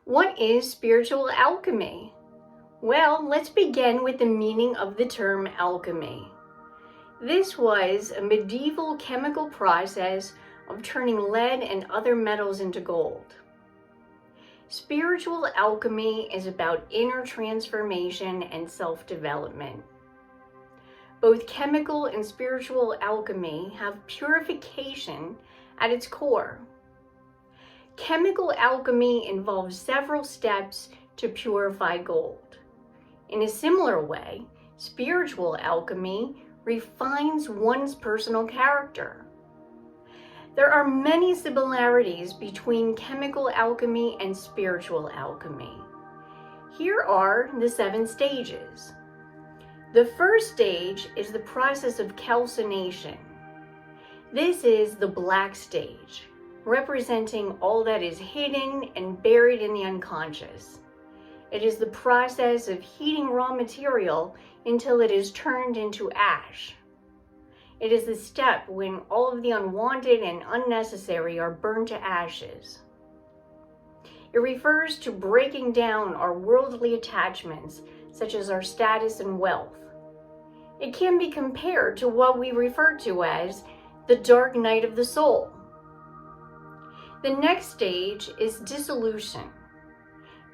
What is spiritual alchemy? Well, let's begin with the meaning of the term alchemy. This was a medieval chemical process of turning lead and other metals into gold. Spiritual alchemy is about inner transformation and self-development. Both chemical and spiritual alchemy have purification at its core. Chemical alchemy involves several steps to purify gold. In a similar way, spiritual alchemy refines one's personal character. There are many similarities between chemical alchemy and spiritual alchemy. Here are the 7 stages. The first stage is the process of calcination. This is the black stage, representing all that is hidden and buried in the unconscious. It is the process of heating raw material until it is turned into ash. It is the step when all of the unwanted and unnecessary are burned to ashes. It refers to breaking down our worldly attachments, such as our status and wealth. It can be compared to what we refer to as the dark night of the soul. The next stage is dissolution.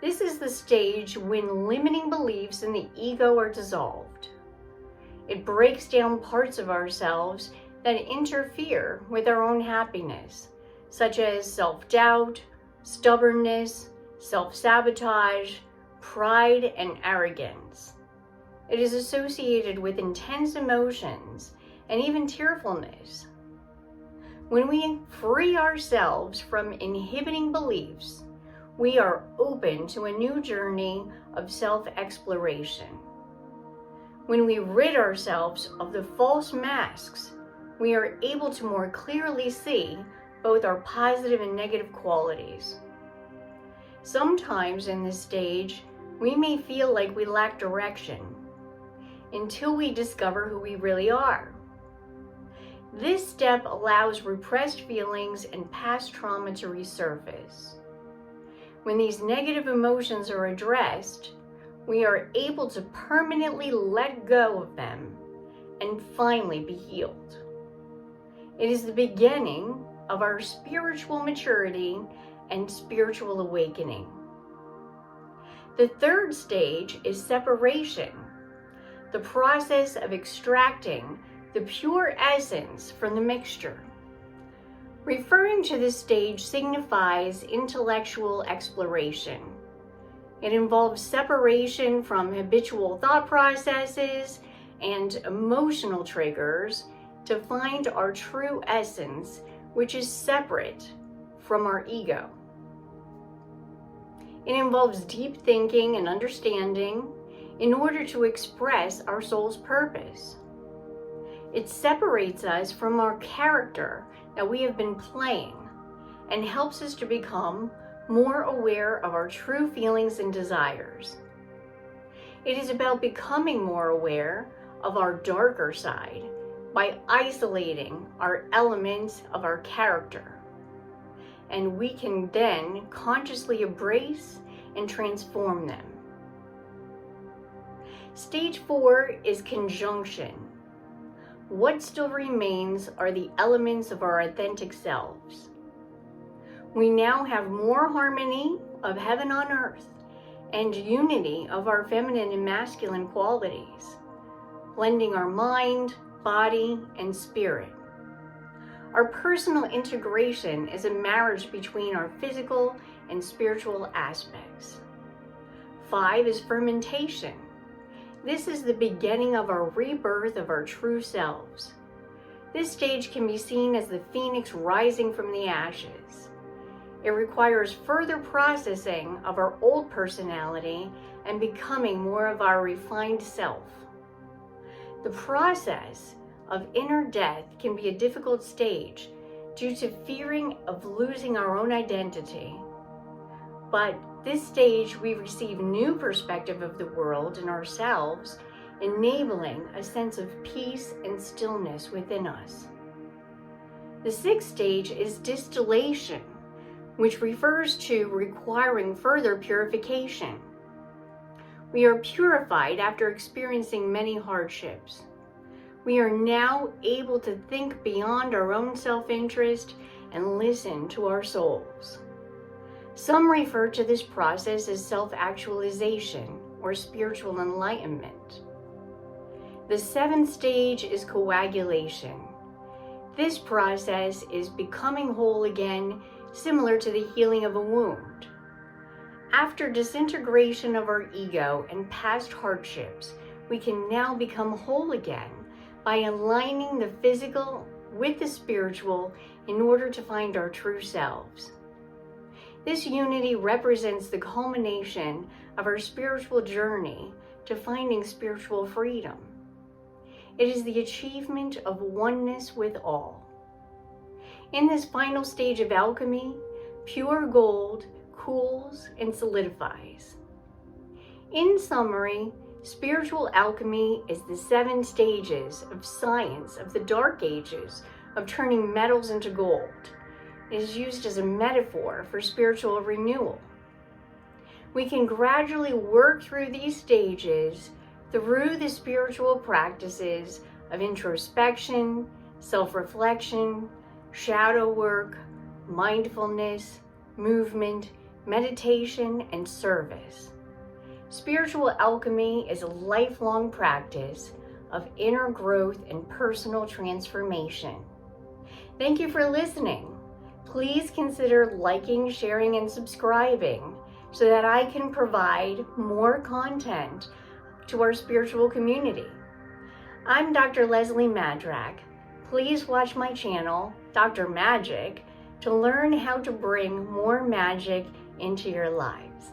This is the stage when limiting beliefs in the ego are dissolved. It breaks down parts of ourselves that interfere with our own happiness, such as self-doubt, stubbornness, self-sabotage, pride, and arrogance. It is associated with intense emotions and even tearfulness. When we free ourselves from inhibiting beliefs, we are open to a new journey of self-exploration. When we rid ourselves of the false masks, we are able to more clearly see both our positive and negative qualities. Sometimes in this stage, we may feel like we lack direction until we discover who we really are. This step allows repressed feelings and past trauma to resurface. When these negative emotions are addressed, we are able to permanently let go of them and finally be healed. It is the beginning of our spiritual maturity and spiritual awakening. The third stage is separation, the process of extracting the pure essence from the mixture. Referring to this stage signifies intellectual exploration. It involves separation from habitual thought processes and emotional triggers to find our true essence, which is separate from our ego. It involves deep thinking and understanding in order to express our soul's purpose. It separates us from our character that we have been playing and helps us to become more aware of our true feelings and desires. It is about becoming more aware of our darker side by isolating our elements of our character. And we can then consciously embrace and transform them. Stage 4 is conjunction. What still remains are the elements of our authentic selves. We now have more harmony of heaven on earth and unity of our feminine and masculine qualities, blending our mind, body, and spirit. Our personal integration is a marriage between our physical and spiritual aspects. 5 is fermentation. This is the beginning of our rebirth of our true selves. This stage can be seen as the phoenix rising from the ashes. It requires further processing of our old personality and becoming more of our refined self. The process of inner death can be a difficult stage due to fearing of losing our own identity. But this stage, we receive new perspective of the world and ourselves, enabling a sense of peace and stillness within us. The 6th stage is distillation, which refers to requiring further purification. We are purified after experiencing many hardships. We are now able to think beyond our own self-interest and listen to our souls. Some refer to this process as self-actualization or spiritual enlightenment. The seventh stage is coagulation. This process is becoming whole again, similar to the healing of a wound. After disintegration of our ego and past hardships, we can now become whole again by aligning the physical with the spiritual in order to find our true selves. This unity represents the culmination of our spiritual journey to finding spiritual freedom. It is the achievement of oneness with all. In this final stage of alchemy, pure gold cools and solidifies. In summary, spiritual alchemy is the 7 stages of science of the Dark Ages of turning metals into gold. It is used as a metaphor for spiritual renewal. We can gradually work through these stages through the spiritual practices of introspection, self-reflection, shadow work, mindfulness, movement, meditation, and service. Spiritual alchemy is a lifelong practice of inner growth and personal transformation. Thank you for listening. Please consider liking, sharing, and subscribing so that I can provide more content to our spiritual community. I'm Dr. Leslie Madrak. Please watch my channel, Dr. Magic, to learn how to bring more magic into your lives.